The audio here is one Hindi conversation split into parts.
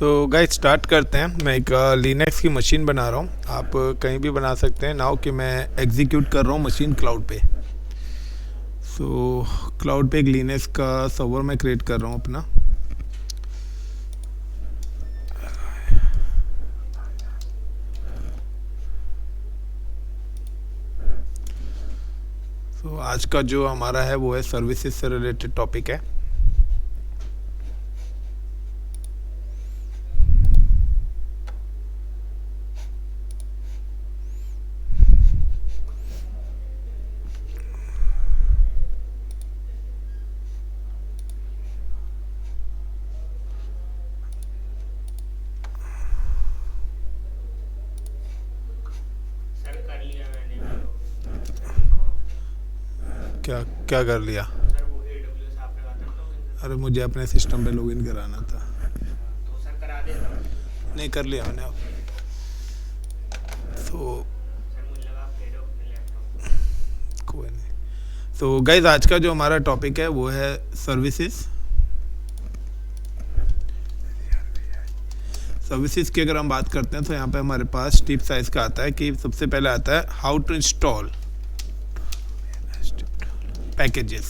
सो गाइस स्टार्ट करते हैं। मैं एक लिनक्स की मशीन बना रहा हूँ। आप कहीं भी बना सकते हैं। नाउ कि मैं एग्जीक्यूट कर रहा हूँ मशीन क्लाउड पे। सो क्लाउड पे एक लिनक्स का सर्वर मैं क्रिएट कर रहा हूँ अपना। सो आज का जो हमारा है वो है सर्विसेज से रिलेटेड टॉपिक है। सर कर लिया मैंने क्या क्या कर लिया? सर वो AWS आपने कहा था ना login अरे मुझे अपने सिस्टम पे लॉगिन कराना था। तो सर करा देता हूँ। नहीं कर लिया मैंने अब। तो सर मुझे लगा आप कह रहे हो अपने लैपटॉप कोई नहीं। तो गाइज आज का जो हमारा टॉपिक है वो है सर्विसेज। सर्विसेज की अगर हम बात करते हैं तो यहाँ पे हमारे पास टिप साइज का आता है कि सबसे पहले आता है how to install packages,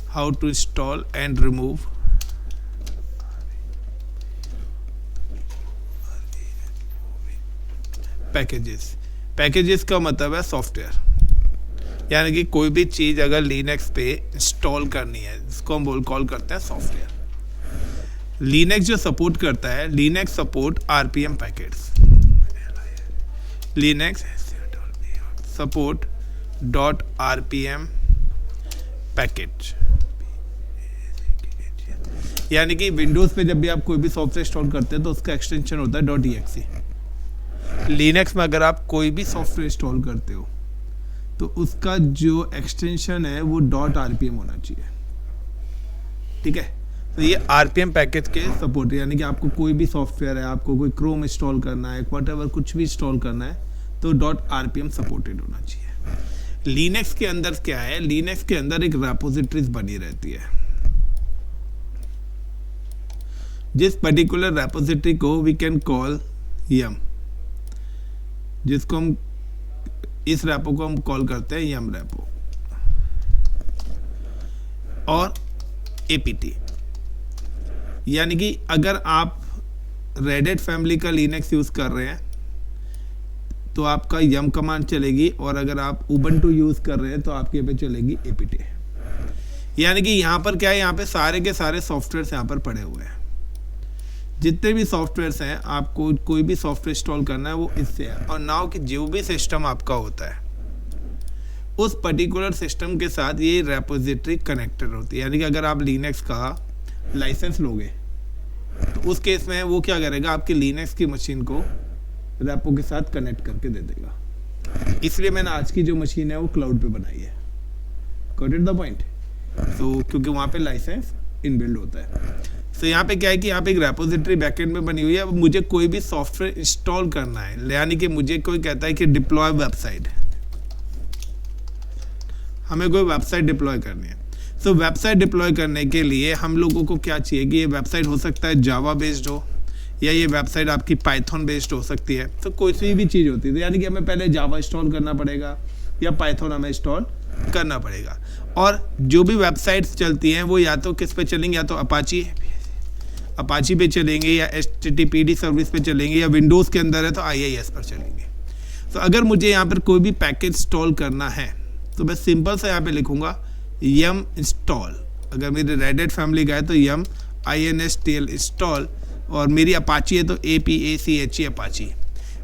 how to install and remove packages. Packages का मतलब है सॉफ्टवेयर, यानी कि कोई भी चीज़ अगर लिनक्स पे इंस्टॉल करनी है जिसको हम कॉल करते हैं सॉफ्टवेयर। लिनक्स जो सपोर्ट करता है, Linux support RPM packets, Linux support .rpm packet. यानी कि विंडोज़ पे जब भी आप कोई भी सॉफ्टवेयर इंस्टॉल करते हैं तो उसका एक्सटेंशन होता है .exe। लिनक्स में अगर आप कोई भी सॉफ्टवेयर इंस्टॉल करते हो तो उसका जो एक्सटेंशन है वो .rpm होना चाहिए। ठीक है, तो ये आरपीएम पैकेज के सपोर्ट, यानी कि आपको कोई भी सॉफ्टवेयर है, आपको कोई क्रोम इंस्टॉल करना है, व्हाटएवर कुछ भी इंस्टॉल करना है तो .rpm सपोर्टेड होना चाहिए। लिनक्स के अंदर क्या है, लिनक्स के अंदर एक रेपोजिटरीज बनी रहती है। जिस पर्टिकुलर रेपोजिटरी को वी कैन कॉल यम, जिसको हम इस रेपो को हम कॉल करते हैं यम रेपो, और एपीटी। यानी कि अगर आप रेड हैट फैमिली का लिनक्स यूज कर रहे हैं तो आपका यम कमांड चलेगी, और अगर आप उबंटू यूज कर रहे हैं तो आपके पे चलेगी एपीटी। यानी कि यहाँ पर क्या है, यहाँ पे सारे के सारे सॉफ्टवेयर्स यहाँ पर पड़े हुए हैं। जितने भी सॉफ्टवेयर्स हैं, आपको कोई भी सॉफ्टवेयर इंस्टॉल करना है वो इससे है। और नाउ कि जो भी सिस्टम आपका होता है उस पर्टिकुलर सिस्टम के साथ ये रेपोजिटरी कनेक्टेड होती है। यानी कि अगर आप लिनक्स का लाइसेंस लोगे तो उस केस में वो क्या करेगा, आपकी लिनक्स की मशीन को रेपो के साथ कनेक्ट करके दे देगा। इसलिए मैंने आज की जो मशीन है वो क्लाउड पे बनाई है। Got it the point? तो क्योंकि वहाँ पे लाइसेंस इनबिल्ड होता है। तो यहाँ पे क्या है कि यहाँ पे एक रेपोजिटरी बैकएंड में बनी हुई है। अब मुझे कोई भी सॉफ्टवेयर इंस्टॉल करना है, यानी कि मुझे कोई कहता है कि डिप्लॉय वेबसाइट, हमें कोई वेबसाइट डिप्लॉय करनी है। तो वेबसाइट डिप्लॉय करने के लिए हम लोगों को क्या चाहिए कि ये वेबसाइट हो सकता है जावा बेस्ड हो, या ये वेबसाइट आपकी पाइथन बेस्ड हो सकती है। तो कोई सी भी चीज़ होती है, तो यानी कि हमें पहले जावा इंस्टॉल करना पड़ेगा या पाइथन हमें इंस्टॉल करना पड़ेगा। और जो भी वेबसाइट्स चलती हैं वो या तो किस पे चलेंगी, या तो अपाची पे चलेंगे, या HTTPD सर्विस पे चलेंगे, या विंडोज़ के अंदर है तो IIS पर चलेंगे। तो अगर मुझे यहाँ पर कोई भी पैकेज इंस्टॉल करना है तो मैं सिंपल से यहाँ पे लिखूँगा यम इंस्टॉल। अगर मेरे रेड हैट फैमिली का है तो यम INSTL इंस्टॉल, और मेरी अपाची है तो APACHE अपाची।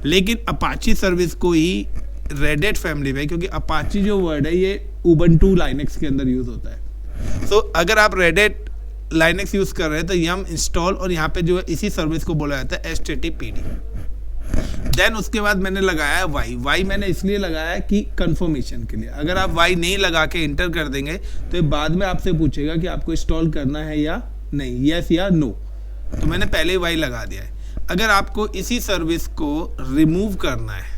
लेकिन अपाची सर्विस को ही रेड हैट फैमिली में, क्योंकि अपाची जो वर्ड है ये उबंटू लाइनक्स के अंदर यूज होता है। तो अगर आप रेड हैट लाइनक्स यूज कर रहे हैं तो यम इंस्टॉल, और यहाँ पे जो है इसी सर्विस को बोला जाता है HTTPD। देन उसके बाद मैंने लगाया वाई मैंने इसलिए लगाया कि कंफर्मेशन के लिए। अगर आप वाई नहीं लगा के इंटर कर देंगे तो ये बाद में आपसे पूछेगा कि आपको इंस्टॉल करना है या नहीं, यस या नो। तो मैंने पहले ही वाई लगा दिया है। अगर आपको इसी सर्विस को रिमूव करना है,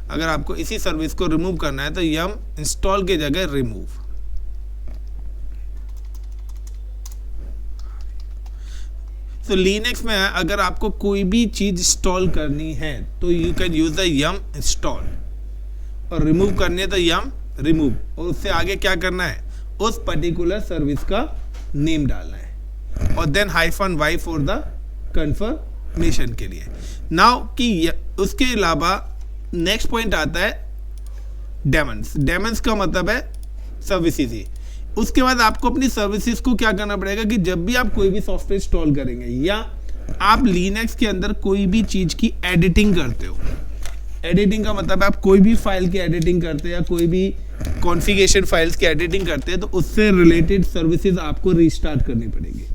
अगर आपको इसी सर्विस को रिमूव करना है तो यम इंस्टॉल की जगह रिमूव। तो लिनक्स में अगर आपको कोई भी चीज इंस्टॉल करनी है तो you can use the yum install, और रिमूव करनी है तो यम रिमूव, और उससे आगे क्या करना है, उस पर्टिकुलर सर्विस का नेम डालना है, और then -y for the confirmation के लिए। नाउ कि उसके अलावा नेक्स्ट पॉइंट आता है डेमन्स। डेमन्स का मतलब है सर्विसेज ही। उसके बाद आपको अपनी सर्विसेज को क्या करना पड़ेगा कि जब भी आप कोई भी सॉफ्टवेयर इंस्टॉल करेंगे या आप लिनक्स के अंदर कोई भी चीज़ की एडिटिंग करते हो, एडिटिंग का मतलब आप कोई भी फाइल की एडिटिंग करते हैं या कोई भी कॉन्फ़िगरेशन फाइल्स की एडिटिंग करते हैं, तो उससे रिलेटेड सर्विसेज आपको रीस्टार्ट करनी पड़ेगी।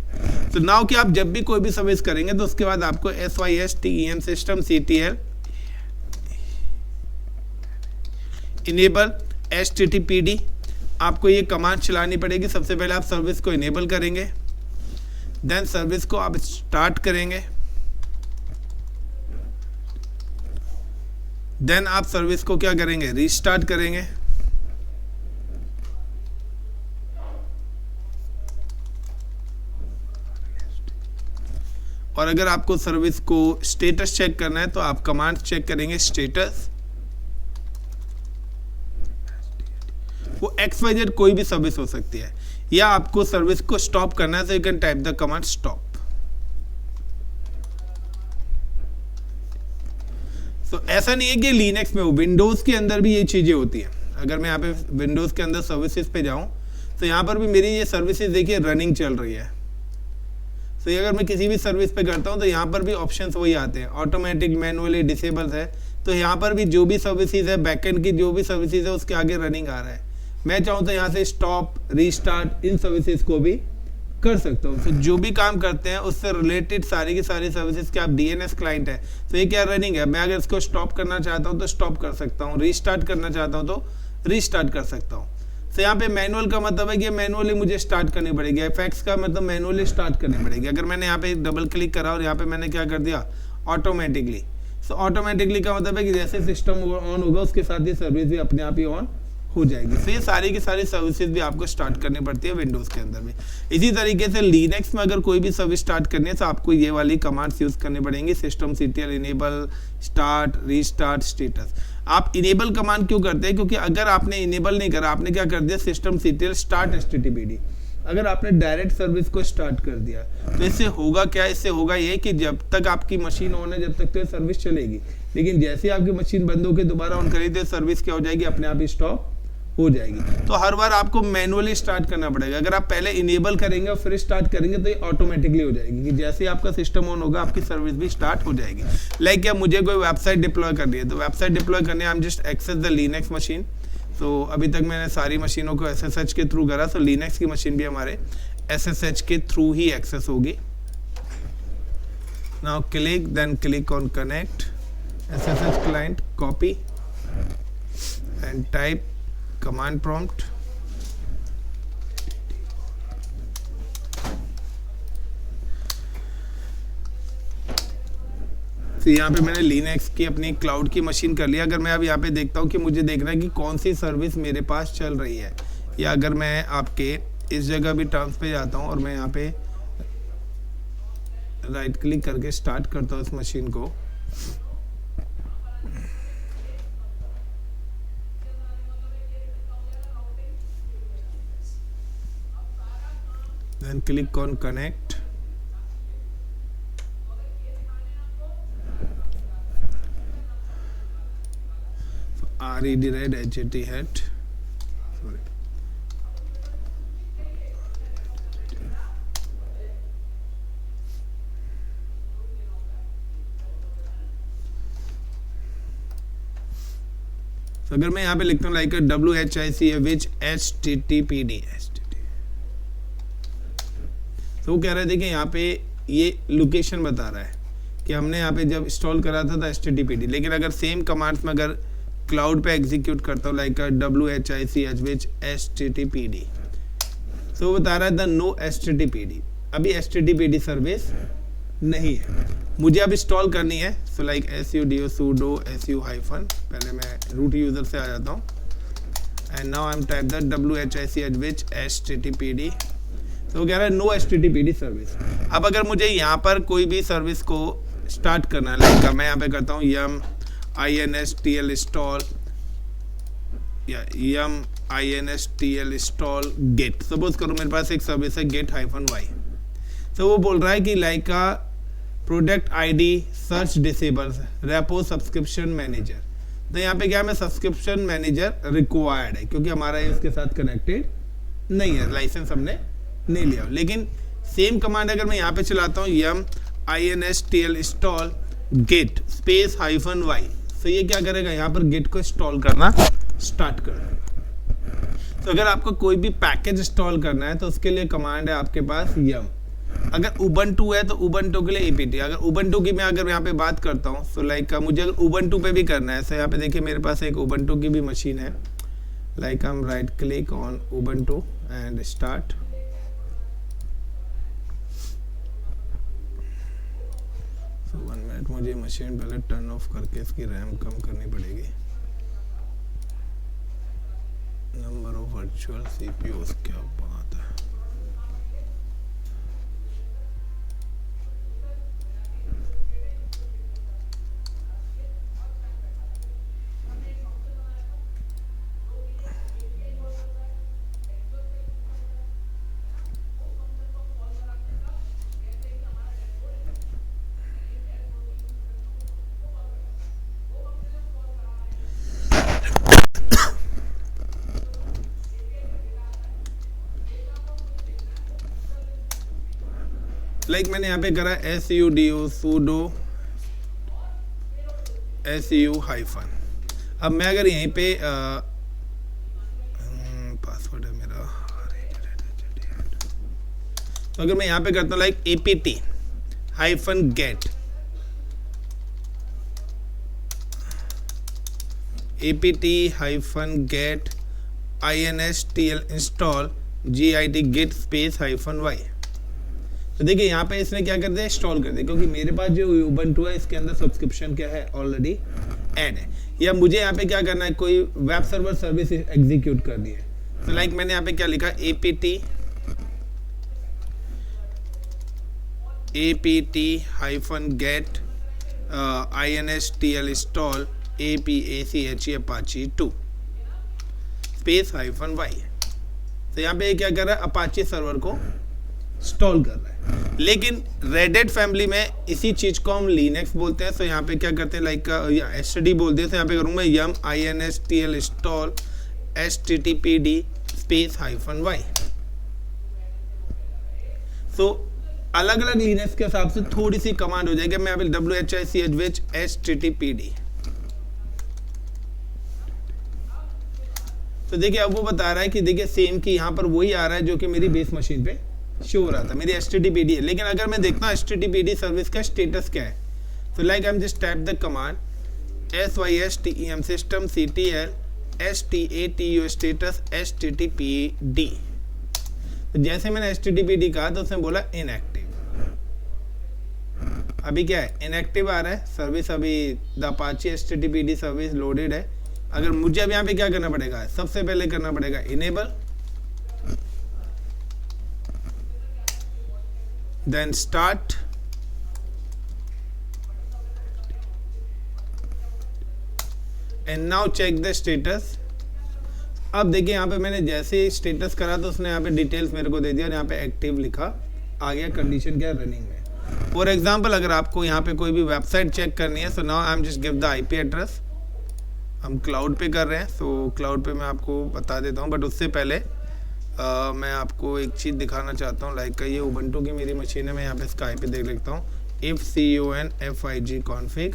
तो नाउ कि आप जब भी कोई भी सर्विस करेंगे तो उसके बाद आपको SYSTEM system CTL enable HTTPD आपको ये कमांड चलानी पड़ेगी। सबसे पहले आप सर्विस को इनेबल करेंगे, देन सर्विस को आप स्टार्ट करेंगे, देन आप सर्विस को क्या करेंगे, रीस्टार्ट करेंगे, और अगर आपको सर्विस को स्टेटस चेक करना है तो आप कमांड चेक करेंगे स्टेटस। वो XYZ कोई भी सर्विस हो सकती है, या आपको सर्विस को स्टॉप करना है तो you can type the command stop. तो ऐसा नहीं है कि लिनक्स में हो, विंडोज के अंदर भी ये चीजें होती हैं। अगर मैं यहाँ पे विंडोज के अंदर सर्विसेज पे जाऊं तो यहाँ पर भी मेरी ये सर्विसेज देखिए रनिंग चल रही है। तो अगर मैं किसी भी सर्विस पे करता हूँ तो यहाँ पर भी ऑप्शंस वही आते हैं, ऑटोमेटिक, मैनुअली, डिसेबल है। तो यहाँ पर भी जो भी सर्विसेज है, बैकएंड की जो भी सर्विसेज है उसके आगे रनिंग आ रहा है। मैं चाहूँ तो यहाँ से स्टॉप, रीस्टार्ट इन सर्विसेज को भी कर सकता हूँ। तो जो भी काम करते हैं उससे रिलेटेड सारी की सारी सर्विसेज के आप DNS क्लाइंट है तो ये क्या रनिंग है। मैं अगर इसको स्टॉप करना चाहता हूँ तो स्टॉप कर सकता हूँ, रीस्टार्ट करना चाहता हूँ तो रीस्टार्ट कर सकता हूँ। तो यहाँ पे मैनुअल का मतलब है कि मैनुअली मुझे स्टार्ट करनी पड़ेगी, एफएक्स का मतलब मैनुअली स्टार्ट करनी पड़ेगी। अगर मैंने यहाँ पे डबल क्लिक करा और यहाँ पे मैंने क्या कर दिया, ऑटोमेटिकली। तो ऑटोमेटिकली का मतलब है कि जैसे सिस्टम ऑन होगा उसके साथ ये सर्विस भी अपने आप ही ऑन हो जाएगी। तो ये सारी की सारी सर्विसेज भी आपको स्टार्ट करनी पड़ती है विंडोज़ के अंदर में। इसी तरीके से लिनक्स में अगर कोई भी सर्विस स्टार्ट करनी है तो आपको ये वाली कमांड्स यूज़ करनी पड़ेंगी, system CTL enable, start, restart, status. आप इनेबल कमांड क्यों करते हैं, क्योंकि अगर आपने इनेबल नहीं करा, आपने क्या कर दिया, सिस्टम CTL स्टार्ट HTTPD, अगर आपने डायरेक्ट सर्विस को स्टार्ट कर दिया तो इससे होगा क्या, इससे होगा ये कि जब तक आपकी मशीन ऑन है जब तक तो सर्विस चलेगी, लेकिन जैसे ही आपकी मशीन बंद होकर दोबारा ऑन करी तो सर्विस क्या हो जाएगी, अपने आप ही स्टॉप हो जाएगी। तो हर बार आपको मैनुअली स्टार्ट करना पड़ेगा। अगर आप पहले इनेबल करेंगे और फिर स्टार्ट करेंगे तो ये ऑटोमेटिकली हो जाएगी कि जैसे ही आपका सिस्टम ऑन होगा आपकी सर्विस भी स्टार्ट हो जाएगी। लाइक क्या, मुझे कोई वेबसाइट डिप्लॉय करनी है तो वेबसाइट डिप्लॉय करने I am just access the Linux machine. तो अभी तक मैंने सारी मशीनों को SSH के थ्रू करा, तो लिनक्स की मशीन भी हमारे SSH के थ्रू ही एक्सेस होगी। Now click, then click on connect SSH client, copy and type command prompt तो यहाँ पे मैंने लिनक्स की अपनी क्लाउड की मशीन कर लिया। अगर मैं अब यहाँ पे देखता हूँ कि मुझे देखना है कि कौन सी सर्विस मेरे पास चल रही है, या अगर मैं आपके इस जगह भी टर्म्स पे जाता हूँ और मैं यहाँ पे राइट क्लिक करके स्टार्ट करता हूँ इस मशीन को, then click on connect, so red HT hat, sorry, तो अगर मैं यहाँ पे लिखता हूँ लाइक WHIC HTTPD, तो वो कह रहे थे कि यहाँ पे ये लोकेशन बता रहा है कि हमने यहाँ पे जब इंस्टॉल करा था HTTPD, लेकिन अगर सेम कमांड्स में अगर क्लाउड पे एग्जीक्यूट करता हूँ लाइक WHIC HTTPD, तो वो बता रहा है द नो HTTPD, अभी HTTPD सर्विस नहीं है, मुझे अब इंस्टॉल करनी है। So like sudo su hyphen, पहले मैं रूट यूज़र से आ जाता हूँ and now I M type the WHIC HTTPD, तो वो कह रहा है नो HTTPD सर्विस। अब अगर मुझे यहाँ पर कोई भी सर्विस को स्टार्ट करना है, लाइक मैं यहाँ पे करता हूँ yum install install या yum install install get, suppose करो मेरे पास एक सर्विस है get-y, तो वो बोल रहा है कि लाइक का product ID search disables repo subscription manager, तो यहाँ पे क्या है, मैं सब्सक्रिप्शन मैनेजर रिक्वायर्ड है क्योंकि हमारा इसके साथ कनेक्टेड नहीं है, लाइसेंस हमने नहीं लिया। लेकिन सेम कमांड अगर मैं यहाँ पे चलाता हूँ yum install install get space -y, तो ये क्या करेगा, यहाँ पर गेट को इंस्टॉल करना स्टार्ट कर देगा। तो अगर आपको कोई भी पैकेज इंस्टॉल करना है तो उसके लिए कमांड है आपके पास yum। अगर उबंटू है तो उबंटू के लिए apt। अगर उबंटू की मैं अगर यहाँ पे बात करता हूँ तो लाइक मुझे अगर उबंटू पे भी करना है, तो यहाँ पे देखिए मेरे पास एक उबंटू की भी मशीन है, लाइक हम right click on Ubuntu and start. तो 1 मिनट, मुझे मशीन पहले टर्न ऑफ करके इसकी रैम कम करनी पड़ेगी। नंबर ऑफ वर्चुअल सीपीयूज, क्या बात है। लाइक मैंने यहाँ पे करा sudo sudo su हाइफन। अब मैं अगर यहीं पे पासवर्ड है मेरा, तो अगर मैं यहाँ पे करता हूँ like apt hyphen get, apt hyphen get install install git git space -y, तो देखिए यहाँ पे इसने क्या कर दिया, इंस्टॉल कर दिया, क्योंकि मेरे पास जो उबंटू है इसके अंदर सब्सक्रिप्शन क्या है, ऑलरेडी ऐड है। या मुझे यहाँ पे क्या करना है, कोई वेब सर्वर सर्विस एग्जीक्यूट करनी है, तो लाइक मैंने यहाँ पे क्या लिखा, apt hyphen get install install apache apache 2 space -y। तो यहाँ पे क्या कर रहा है, अपाचे सर्वर को इंस्टॉल कर रहा है। लेकिन रेडेट फैमिली में इसी चीज को हम लिनक्स बोलते हैं, तो यहाँ पे क्या करते हैं, लाइक std बोलते हैं, तो यहाँ पे करूँगा yum install install httpd space -y। तो अलग अलग लिनक्स के हिसाब से थोड़ी सी कमांड हो जाएगी। मैं यहाँ पे which httpd, तो देखिए अब वो बता रहा है कि देखिए सेम की यहाँ पर वही आ रहा है जो कि मेरी बेस मशीन पे शो हो रहा था, मेरी httpd है। लेकिन अगर मैं देखता हूँ httpd सर्विस का स्टेटस क्या है, तो like I am just type the command system system ctl statu status httpd। तो जैसे मैंने httpd कहा तो उसने बोला इनएक्टिव। अभी क्या है, इनएक्टिव आ रहा है सर्विस, अभी the Apache httpd service loaded है। अगर मुझे अब यहाँ पे क्या करना पड़ेगा, सबसे पहले करना पड़ेगा enable, then start, and now check the status। अब देखिए यहाँ पे मैंने जैसे ही स्टेटस करा तो उसने यहाँ पे डिटेल्स मेरे को दे दिया और यहाँ पे एक्टिव लिखा आ गया, कंडीशन क्या है, रनिंग में। फॉर एग्जांपल अगर आपको यहाँ पे कोई भी वेबसाइट चेक करनी है, so now I am just give the IP address. हम क्लाउड पे कर रहे हैं, तो क्लाउड पे मैं आपको बता देता हूँ, बट उससे पहले मैं आपको एक चीज़ दिखाना चाहता हूँ। लाइक ये उबंटू की मेरी मशीन है, मैं यहाँ पे इसका आईपी देख लेता हूँ, if config config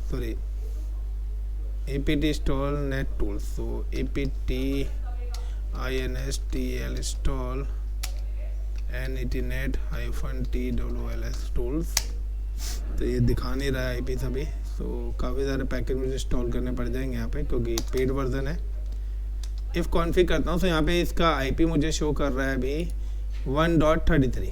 sorry apt install net tools, so apt install install netnet -tws tools। तो ये दिखा नहीं रहा है आईपी सभी, तो काफ़ी सारे पैकेज मुझे इंस्टॉल करने पड़ जाएंगे यहाँ पे क्योंकि पेड वर्जन है। इफ़ कॉन्फ़िग करता हूँ तो यहाँ पे इसका आईपी मुझे शो कर रहा है अभी 1.33।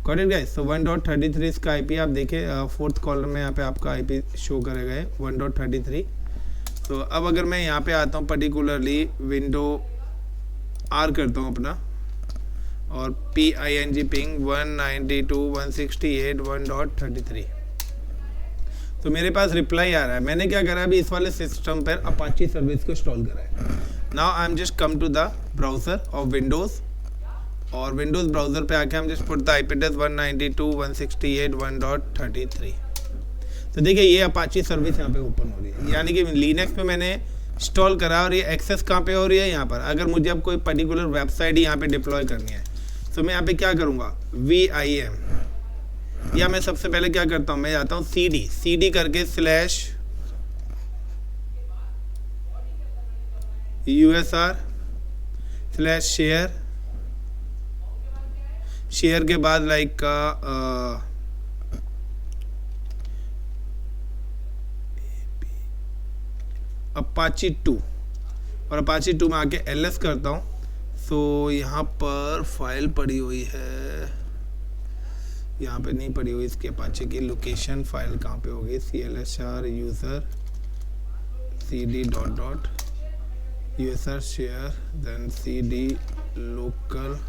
गॉट इट गाइस, तो 1.33 इसका आईपी आप देखें, फोर्थ कॉलम में यहाँ पे आपका आईपी शो करेगा है 1.33। तो अब अगर मैं यहाँ पे आता हूँ पर्टिकुलरली विंडो आर करता हूँ अपना, और PING पिंग 192.168.1.33। तो मेरे पास रिप्लाई आ रहा है। मैंने क्या करा अभी इस वाले सिस्टम पर अपाची सर्विस को इंस्टॉल करा है। Now I am just come to the browser of Windows, और विंडोज़ ब्राउज़र पे आके हम just put the IP address 192.168.1.33। तो देखिए ये अपाची सर्विस यहाँ पे ओपन हो रही है, यानी कि लिनक्स पे मैंने इंस्टॉल करा और ये एक्सेस कहाँ पे हो रही है, यहाँ पर। अगर मुझे अब कोई पर्टिकुलर वेबसाइट यहाँ पे डिप्लॉय करनी है तो मैं यहाँ पे क्या करूँगा, VIM, या मैं सबसे पहले क्या करता हूँ, मैं जाता हूँ CD करके /USR/share, शेयर के बाद लाइक का अपाची 2, और अपाची 2 में आके LS करता हूँ। सो यहाँ पर फाइल पड़ी हुई है, यहाँ पे नहीं पड़ी हुई इसकी अपाची की लोकेशन फाइल कहाँ पे होगी, CLSR user CD dot USR share, then CD local,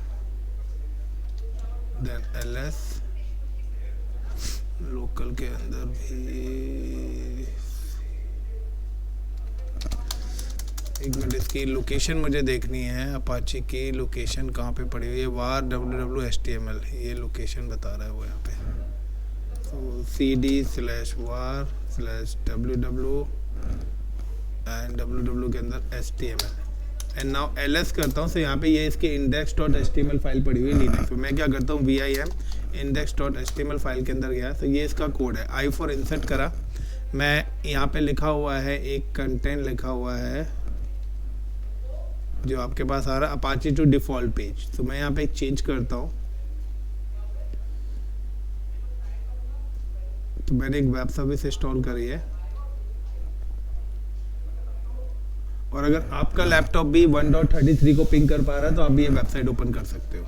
then LS local के अंदर भी एक मिनट, इसकी लोकेशन मुझे देखनी है, अपाची की लोकेशन कहाँ पे पड़ी हुई है, var www.html, ये लोकेशन बता रहा है वो यहाँ पे। तो CD/var/www एंड www के अंदर HTML, एंड नाउ LS करता हूँ। तो यहाँ पे ये इसके index.html फाइल पड़ी हुई है लिनक्स पे। मैं क्या करता हूँ, VIM index.html फाइल के अंदर गया, तो ये इसका कोड है। I for इंसर्ट करा, मैं यहाँ पे लिखा हुआ है एक कंटेंट लिखा हुआ है जो आपके पास आ रहा है अपाची टू डिफ़ॉल्ट पेज। तो मैं यहाँ पे एक चेंज करता हूँ। तो मैंने एक वेब सर्विस इंस्टॉल करी है, और अगर आपका लैपटॉप भी 1.33 को पिंग कर पा रहा है तो आप भी ये वेबसाइट ओपन कर सकते हो।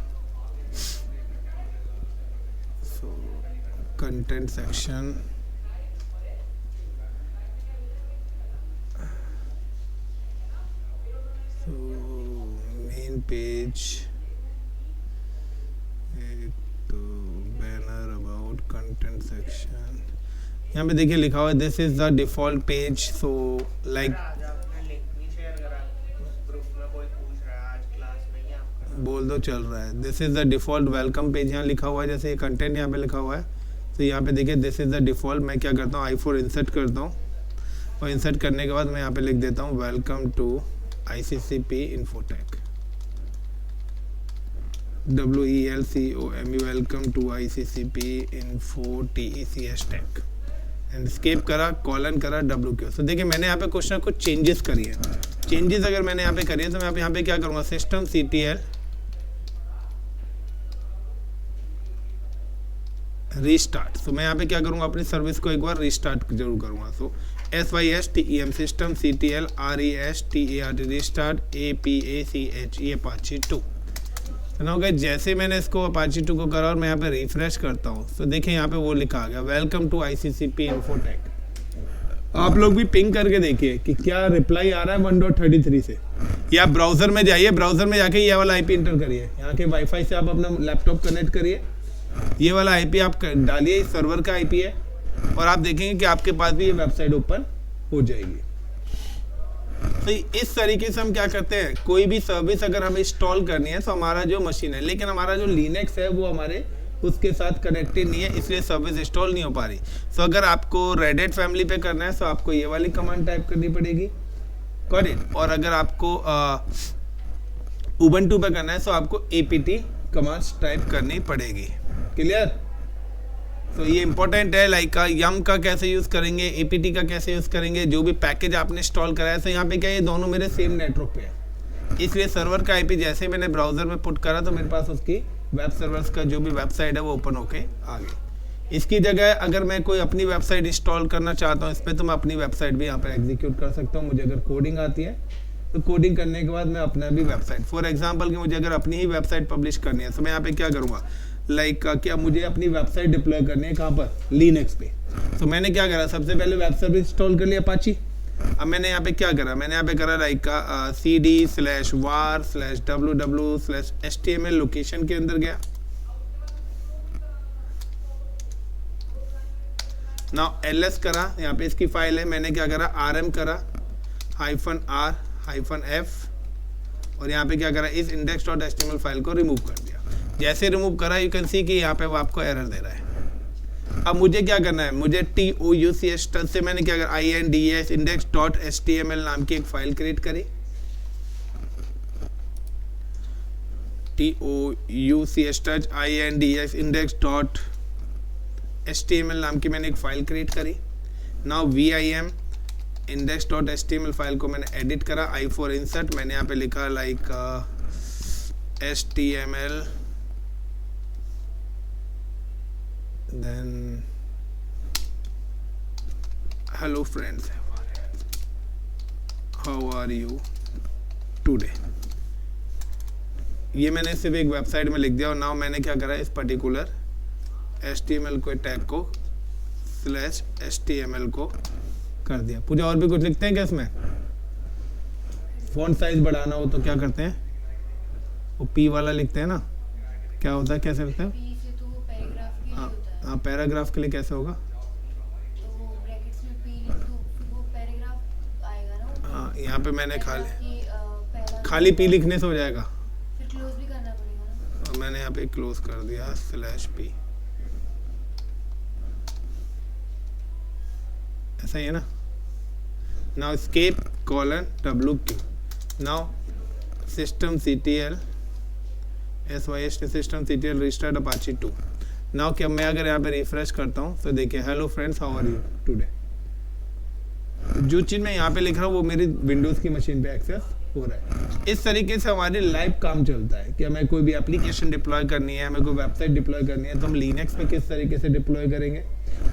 So content section, main page, एक तो बैनर अबाउट कंटेंट सेक्शन, यहाँ पे देखिए लिखा हुआ है this is the default page. So like बोल दो चल रहा है, this is the default welcome page यहाँ लिखा हुआ है, जैसे ये कंटेंट यहाँ पे लिखा हुआ है। तो यहाँ पे देखिए दिस इज द डिफॉल्ट। मैं क्या करता हूँ, I for इंसर्ट करता हूँ, और इंसर्ट करने के बाद मैं यहाँ पे लिख देता हूँ welcome to ICCP Infotech, WELCOME, welcome to ICCP Infotech, and escape करा, कॉलन करा, WQ। तो देखिए मैंने यहाँ पे कुछ ना कुछ चेंजेस करी है। चेंजेस अगर मैंने यहाँ पे करी है तो मैं यहाँ पे क्या करूँगा, systemctl रीस्टार्ट। तो मैं यहाँ पे क्या करूँगा, अपनी सर्विस को एक बार रीस्टार्ट जरूर करूँगा। तो SYSTEM systemctl RESTART restart APACH, ये अपाची 2। ना हो गया। जैसे मैंने इसको अपाची 2 को करा और मैं यहाँ पे रिफ्रेश करता हूँ, तो देखिए यहाँ पे वो लिखा आ गया वेलकम टू ICCP Infotech। आप लोग भी पिंग करके देखिए कि क्या रिप्लाई आ रहा है 1.33 से। या ब्राउजर में जाइए, ब्राउजर में जाके ये वाला IP इंटर करिए, यहाँ के वाईफाई से आप अपना लैपटॉप कनेक्ट करिए, ये वाला IP आप डालिए, सर्वर का IP है, और आप देखेंगे कि आपके पास भी ये वेबसाइट ओपन हो जाएगी। तो इस तरीके से हम क्या करते हैं, कोई भी सर्विस अगर हमें इंस्टॉल करनी है तो हमारा जो मशीन है, लेकिन हमारा जो लिनक्स है वो हमारे उसके साथ कनेक्टेड नहीं है, इसलिए सर्विस इंस्टॉल नहीं हो पा रही। तो अगर आपको रेड फैमिली पे करना है तो आपको ये वाली कमांड टाइप करनी पड़ेगी, करेक्ट। और अगर आपको उबंटू पे करना है तो आपको apt कमांड्स टाइप करनी पड़ेगी। क्लियर? तो ये इंपॉर्टेंट है, लाइक यम का कैसे यूज़ करेंगे, apt का कैसे यूज़ करेंगे, जो भी पैकेज आपने इंस्टॉल कराया है। तो यहाँ पे क्या, ये दोनों मेरे सेम नेटवर्क पे है, इसलिए सर्वर का IP जैसे मैंने ब्राउजर में पुट करा तो मेरे पास उसकी वेब सर्वर्स का जो भी वेबसाइट है वो ओपन होके आ गई। इसकी जगह अगर मैं कोई अपनी वेबसाइट इंस्टॉल करना चाहता हूँ इस पर, तो मैं अपनी वेबसाइट भी यहाँ पर एग्जीक्यूट कर सकता हूँ। मुझे अगर कोडिंग आती है तो कोडिंग करने के बाद मैं अपना भी वेबसाइट, फॉर एग्जाम्पल कि मुझे अगर अपनी ही वेबसाइट पब्लिश करनी है तो मैं यहाँ पे क्या करूँगा, लाइक क्या मुझे अपनी वेबसाइट डिप्लॉय करनी है कहाँ पर, लिनक्स पे। तो मैंने क्या करा, सबसे पहले वेब सर्विस इंस्टॉल कर लिया अपाची, अब मैंने यहाँ पे क्या करा, मैंने यहाँ पे करा लाइक का cd/var/www/html लोकेशन के अंदर गया। नाउ ls करा, यहाँ पे इसकी फाइल है, मैंने क्या करा rm करा -r-f और यहाँ पे क्या करा, इस index.html फाइल को रिमूव कर दिया। जैसे रिमूव करा यू कैन सी कि यहाँ पे वो आपको एरर दे रहा है। अब मुझे क्या करना है, मुझे touch से मैंने क्या करा, indes index.html नाम की एक फाइल क्रिएट करी। touch indes index.html नाम की मैंने एक फाइल क्रिएट करी। नाउ vim index.html फाइल को मैंने एडिट करा, i for insert मैंने यहाँ पे लिखा like html then hello friends how are you today, ये मैंने सिर्फ एक वेबसाइट में लिख दिया। और नाउ मैंने क्या करा, इस पर्टिकुलर html को टैग को /html को कर दिया। पूजा और भी कुछ लिखते हैं क्या इसमें? फॉन्ट साइज बढ़ाना हो तो क्या करते हैं, वो p वाला लिखते हैं ना, क्या होता है, कैसे लिखते हैं? हाँ पैराग्राफ के लिए कैसे होगा? तो वो ब्रैकेट्स में p लिख दो, फिर वो पैराग्राफ आएगा ना। हाँ यहाँ पे मैंने पहला खाली p लिखने से हो जाएगा। फिर क्लोज भी करना पड़ेगा ना। और मैंने यहाँ पे क्लोज कर दिया /p, ऐसा ही है ना। Now escape :wq, now systemctl systemctl restart apache 2। Now क्या मैं अगर यहाँ पे रिफ्रेश करता हूँ तो देखिए hello friends how are you today, जो चीज़ मैं यहाँ पे लिख रहा हूँ वो मेरी विंडोज़ की मशीन पे एक्सेस हो रहा है। इस तरीके से हमारे लाइव काम चलता है कि हमें कोई भी एप्लीकेशन डिप्लॉय करनी है, हमें कोई वेबसाइट डिप्लॉय करनी है तो हम लिनक्स पे किस तरीके से डिप्लॉय करेंगे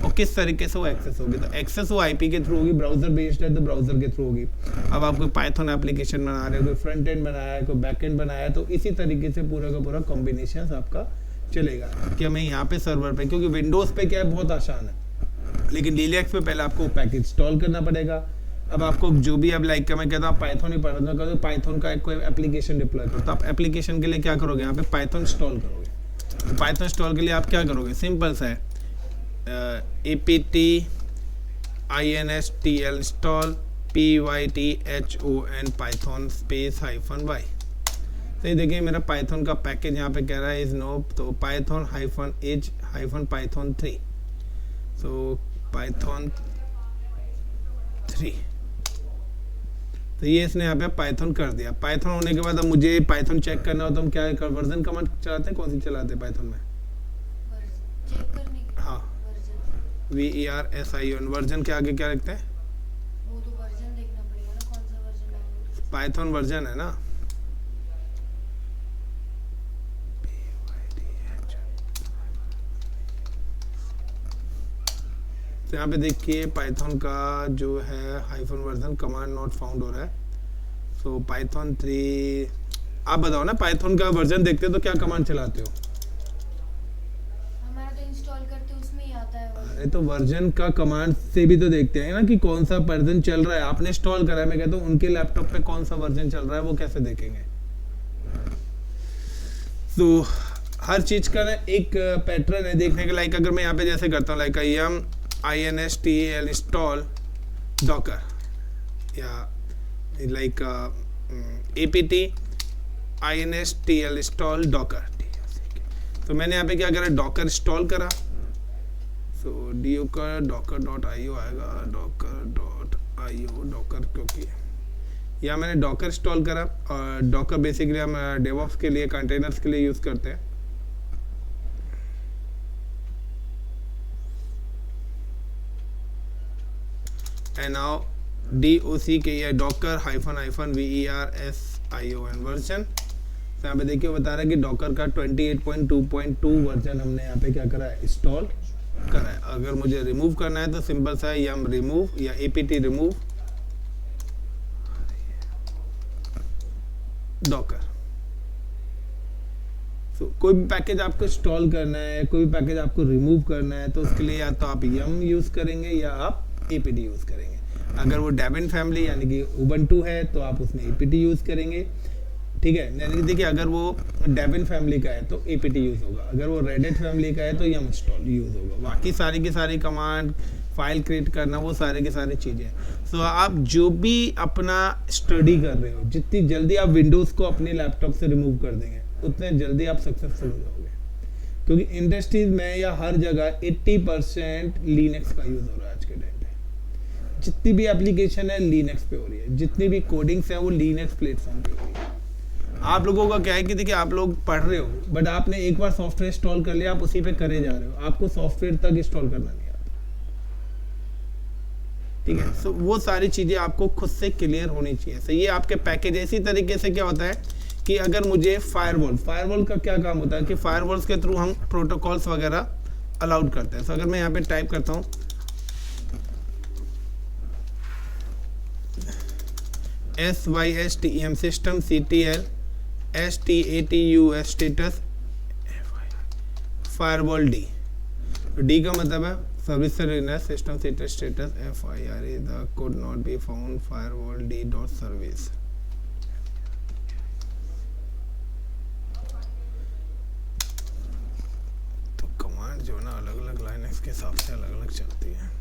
और किस तरीके से वो एक्सेस होगी। तो एक्सेस वो आईपी के थ्रू होगी, ब्राउजर बेस्ड है तो ब्राउजर के थ्रू होगी। अब आप कोई पाइथन एप्लीकेशन बना रहे हो, कोई फ्रंट एंड बनाया है, कोई बैक एंड बनाया है, तो इसी तरीके से पूरा का पूरा कॉम्बिनेशन आपका चलेगा कि हमें यहाँ पे सर्वर पे, क्योंकि विंडोज़ पे क्या है बहुत आसान है, लेकिन लिनक्स पे पहले आपको पैकेज इंस्टॉल करना पड़ेगा। अब आपको जो भी अब लाइक का मैं कहता हूँ पाइथन ही पढ़ना था तो पाइथन का एक कोई एप्लीकेशन डिप्लॉय करो, तो आप एप्लीकेशन के लिए क्या करोगे, यहाँ पे पाइथन इंस्टॉल करोगे। तो पाइथन इंस्टॉल के लिए आप क्या करोगे, सिंपल सा है apt install install python python space -y। तो ये देखिए मेरा पाइथन का पैकेज यहाँ पे कह रहा है इज नो, तो python -python 3, तो python 3, तो ये इसने यहाँ पे पाइथन कर दिया। पाइथन होने के बाद अब मुझे पाइथन चेक करना हो तो हम क्या कर, वर्जन कमांड चलाते हैं, कौन सी चलाते हैं पाइथन में? चेक करने के हाँ वर्जन, वर्जन के आगे क्या लिखते हैं? वो तो वर्जन देखना पड़ेगा ना, कौन सा वर्जन डाउनलोड। पाइथन वर्जन है ना, तो यहाँ पे देखिए पाइथन का जो है hyphen version command not found हो रहा है। सो पाइथन 3, आप बताओ ना पाइथन का वर्जन देखते हो तो क्या कमांड चलाते हो? हमारा तो इंस्टॉल करते उसमें ही आता है वर्जन। अरे तो वर्जन का कमांड से भी तो देखते हैं ना कि कौन सा वर्जन चल रहा है। आपने इंस्टॉल करा है, मैं कहता हूँ उनके लैपटॉप पे कौन सा वर्जन चल रहा है वो कैसे देखेंगे? तो हर चीज का ना एक पैटर्न है देखने का। लाइक अगर मैं यहाँ पे जैसे करता हूँ लाइक install install docker या like apt install install docker, तो मैंने यहाँ पे क्या करा, डॉकर इंस्टॉल करा। सो docker.io आएगा, docker.io डॉकर, क्योंकि यहाँ मैंने डॉकर इंस्टॉल करा। और डॉकर बेसिकली हम डेवऑप्स के लिए, कंटेनर्स के लिए यूज करते हैं। एंड नाउ doc के ये डॉकर -version वर्जन। तो यहाँ पे देखिए बता रहा है कि डॉकर का 28.2.2 वर्जन हमने यहाँ पे क्या करा है, इंस्टॉल करा है। अगर मुझे रिमूव करना है तो सिंपल सा है yum रिमूव या apt रिमूव डॉकर। तो कोई भी पैकेज आपको इंस्टॉल करना है, कोई भी पैकेज आपको रिमूव करना है, तो उसके लिए या तो आप yum यूज करेंगे या आप apt यूज करेंगे। अगर वो डेबिन फैमिली यानी कि उबंटू है तो आप उसमें एपीटी यूज़ करेंगे, ठीक है। यानी कि देखिए अगर वो डेबिन फैमिली का है तो एपीटी यूज़ होगा, अगर वो रेडिट फैमिली का है तो यम इंस्टॉल यूज़ होगा। बाकी सारी की सारी कमांड, फाइल क्रिएट करना, वो सारे की सारी चीज़ें। सो आप जो भी अपना स्टडी कर रहे हो, जितनी जल्दी आप विंडोज़ को अपने लैपटॉप से रिमूव कर देंगे उतने जल्दी आप सक्सेसफुल हो जाओगे, क्योंकि इंडस्ट्रीज में या हर जगह 80% लिनक्स का यूज़ हो रहा है आज के टाइम पे। जितनी भी एप्लीकेशन है लिनक्स पे हो रही है, जितनी भी कोडिंग्स है वो लिनक्स प्लेटफॉर्म पे हो रही है। आप लोगों का क्या है कि देखिए आप लोग पढ़ रहे हो बट आपने एक बार सॉफ्टवेयर इंस्टॉल कर लिया, आप उसी पे करे जा रहे हो, आपको सॉफ्टवेयर तक इंस्टॉल करना नहीं आता, ठीक है। सो वो सारी चीज़ें आपको खुद से क्लियर होनी चाहिए। सो ये आपके पैकेज, इसी तरीके से क्या होता है कि अगर मुझे फायरवॉल का क्या काम होता है कि फायरवॉल्स के थ्रू हम प्रोटोकॉल्स वगैरह अलाउड करते हैं। सो अगर मैं यहाँ पे टाइप करता हूँ SYSTEM system CTL STATUS status firewall D का मतलब है service system status FIRE the could not be found firewall d dot service। तो कमांड जो ना अलग अलग लाइनक्स के हिसाब से अलग अलग चलती है।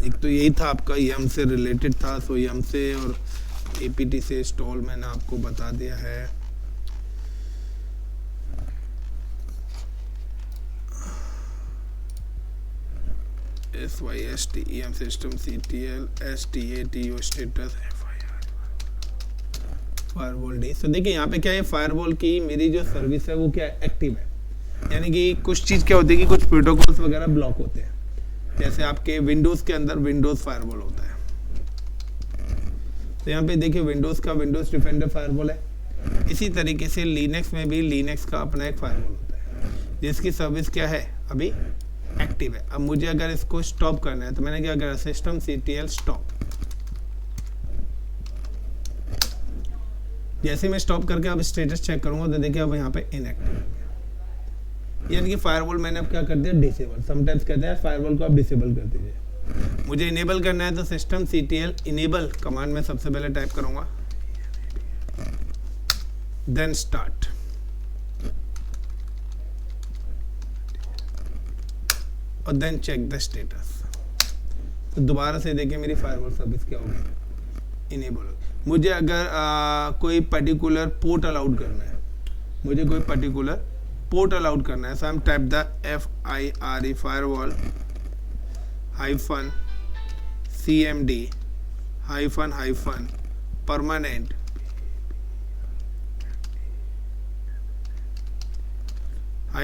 एक तो यही था आपका यम से रिलेटेड था। सो यम से और एपीटी से इंस्टॉल मैंने आपको बता दिया है। SYSTEM system CTL STATU status firewall d. So देखिए यहाँ पे क्या है, फायरवॉल की मेरी जो सर्विस है वो क्या एक्टिव है, यानी कि कुछ चीज़ क्या होती है कि कुछ प्रोटोकॉल्स वगैरह ब्लॉक होते हैं। जैसे आपके विंडोज़ के अंदर विंडोज़ फायरवॉल होता है, तो यहाँ पे देखिए विंडोज़ का विंडोज़ डिफेंडर फायरवॉल है। इसी तरीके से लिनक्स में भी लिनक्स का अपना एक फायरवॉल होता है जिसकी सर्विस क्या है अभी एक्टिव है। अब मुझे अगर इसको स्टॉप करना है तो मैंने क्या करा, सिस्टम CTL स्टॉप। जैसे मैं स्टॉप करके अब स्टेटस चेक करूंगा तो देखिए अब यहाँ पे इनएक्टिव हो गया, यानी कि फायरवॉल मैंने अब क्या कर दिया डिसेबल। समटाइम्स कहते हैं फायरवॉल को आप डिसेबल कर दीजिए। मुझे इनेबल करना है तो सिस्टम CTL इनेबल कमांड में सबसे पहले टाइप करूंगा, देन स्टार्ट। और देन चेक द स्टेटस। तो दोबारा से देखिए मेरी फायरवॉल सर्विस क्या होगी, इनेबल होगी। मुझे अगर कोई पर्टिकुलर पोर्ट अलाउड करना है, मुझे कोई पर्टिकुलर पोर्ट अलाउड करना है, सो हम type the FIRE firewall -CMD -, permanent -,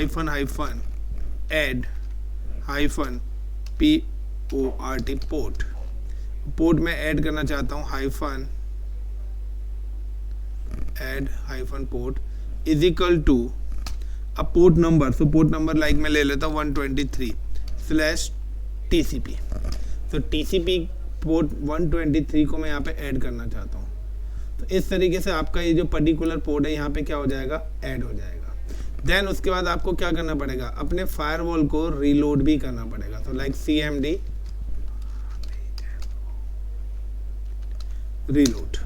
-add -PORT। Port में ऐड करना चाहता हूँ -add-port is equal to a port number. So port number like मैं ले लेता हूँ 123/TCP। तो TCP पोर्ट 123 को मैं यहाँ पे ऐड करना चाहता हूँ। तो इस तरीके से आपका ये जो पर्टिकुलर पोर्ट है यहाँ पे क्या हो जाएगा, ऐड हो जाएगा। देन उसके बाद आपको क्या करना पड़ेगा, अपने फायरवॉल को रीलोड भी करना पड़ेगा। तो लाइक CMD रीलोड।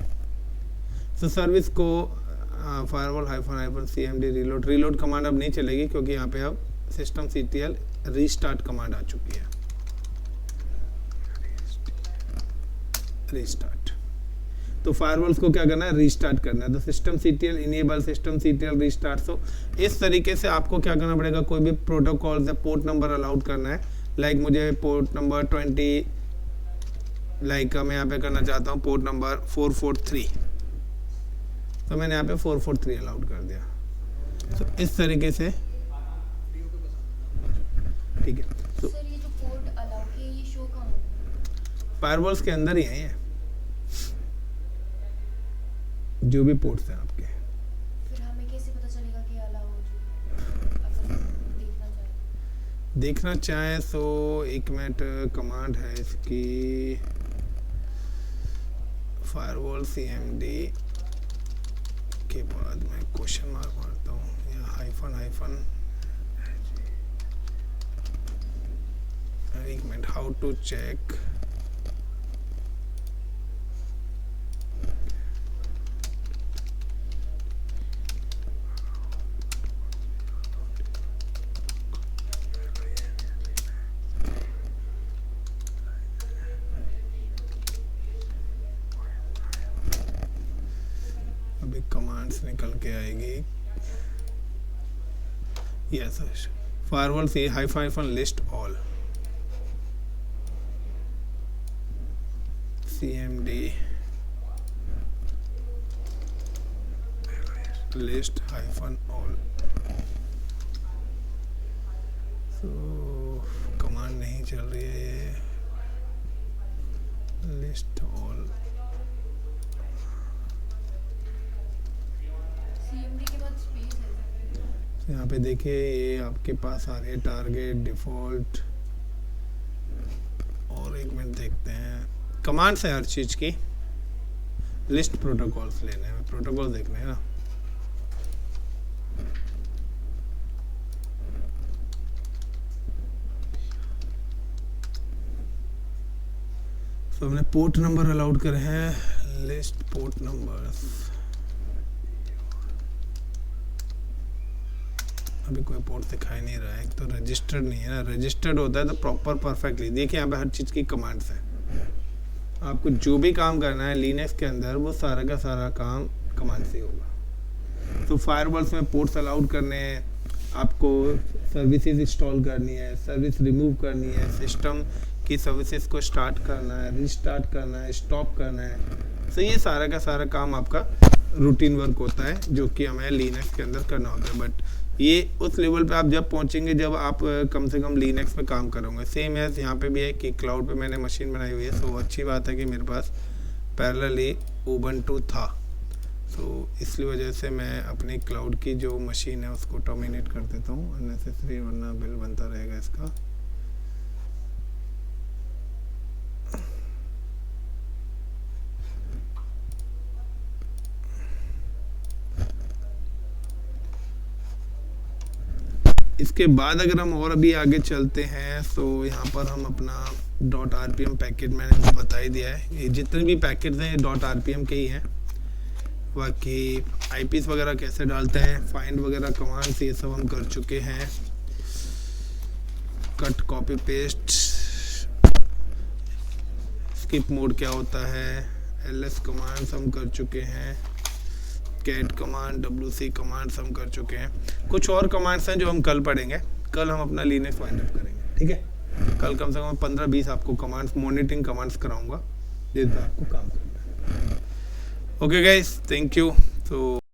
तो सर्विस को फायरवॉल -CMD रीलोड कमांड अब नहीं चलेगी क्योंकि यहाँ पे अब सिस्टम CTL रीस्टार्ट कमांड आ चुकी है। रीस्टार्ट, तो फायरवॉल्स को क्या करना है, रीस्टार्ट करना है। तो system CTL enable, system CTL restart. So इस तरीके से आपको क्या करना पड़ेगा, कोई भी प्रोटोकॉल से पोर्ट नंबर अलाउड करना है। लाइक मुझे पोर्ट नंबर 20 लाइक मैं यहाँ पे करना चाहता हूँ पोर्ट नंबर 443, तो मैंने यहाँ पे 443 अलाउड कर दिया। तो इस तरीके से ठीक है। तो सर ये जो पोर्ट अलाउ किए ये शो कहाँ होगा? फायरवॉल्स के अंदर ही है ये, जो भी पोर्ट्स हैं आपके। फिर हमें कैसे पता चलेगा कि अलाउ हो चुका, अगर देखना चाहें तो एक मिनट, कमांड है इसकी फायरवॉल CMD के बाद मैं क्वेश्चन मार्क मारता हूँ या हाइफन एक मिनट, हाउ टू चेक अभी कमांड्स निकल के आएगी। Yes firewall c hyphen list all CMD list hyphen all। so command नहीं चल रही है ये list all। CMD के बाद स्पेस है। यहाँ पे देखिए ये आपके पास आ रही है टारगेट डिफॉल्ट, और एक मिनट देखते हैं कमांड्स है हर चीज की। लिस्ट प्रोटोकॉल्स लेने हैं, प्रोटोकॉल देखने हैं ना। तो हमने पोर्ट नंबर अलाउड करे हैं, लिस्ट पोर्ट नंबर्स। अभी कोई पोर्ट दिखाई नहीं रहा है, एक तो रजिस्टर्ड नहीं है ना, रजिस्टर्ड होता है तो प्रॉपर परफेक्टली देखिए यहाँ पे हर चीज़ की कमांड्स है। आपको जो भी काम करना है लिनक्स के अंदर वो सारा का सारा काम कमांड से होगा। तो फायरवॉल्स में पोर्ट्स अलाउड करने हैं, आपको सर्विसेज इंस्टॉल करनी है, सर्विस रिमूव करनी है, सिस्टम की सर्विसेज को स्टार्ट करना है, रिस्टार्ट करना है, स्टॉप करना है। तो ये सारा का सारा काम आपका रूटीन वर्क होता है जो कि हमें लिनक्स के अंदर करना होता है। बट ये उस लेवल पे आप जब पहुंचेंगे जब आप कम से कम लिनक्स में काम करोगे। सेम एज यहाँ पे भी है कि क्लाउड पे मैंने मशीन बनाई हुई है, सो अच्छी बात है कि मेरे पास पैरेलली उबंटू था। सो इसलिए वजह से मैं अपनी क्लाउड की जो मशीन है उसको टर्मिनेट कर देता हूँ अननेसेसरी, वरना बिल बनता रहेगा इसका। इसके बाद अगर हम और अभी आगे चलते हैं तो यहाँ पर हम अपना .rpm पैकेट मैंने आपको बता ही दिया है। ये जितने भी पैकेट्स हैं ये .rpm के ही हैं। बाकी IPs वगैरह कैसे डालते हैं, फाइंड वगैरह कमांड्स ये सब हम कर चुके हैं। Cut copy paste, skip mode क्या होता है, ls कमांड्स हम कर चुके हैं, कैट कमांड, wc कमांड्स हम कर चुके हैं। कुछ और कमांड्स हैं जो हम कल पढ़ेंगे। कल हम अपना लिनक्स वाइंड अप करेंगे, ठीक है। कल कम से कम 15-20 आपको कमांड्स, मॉनिटरिंग कमांड्स कराऊंगा जिससे आपको काम करना है। Okay guys, thank you. तो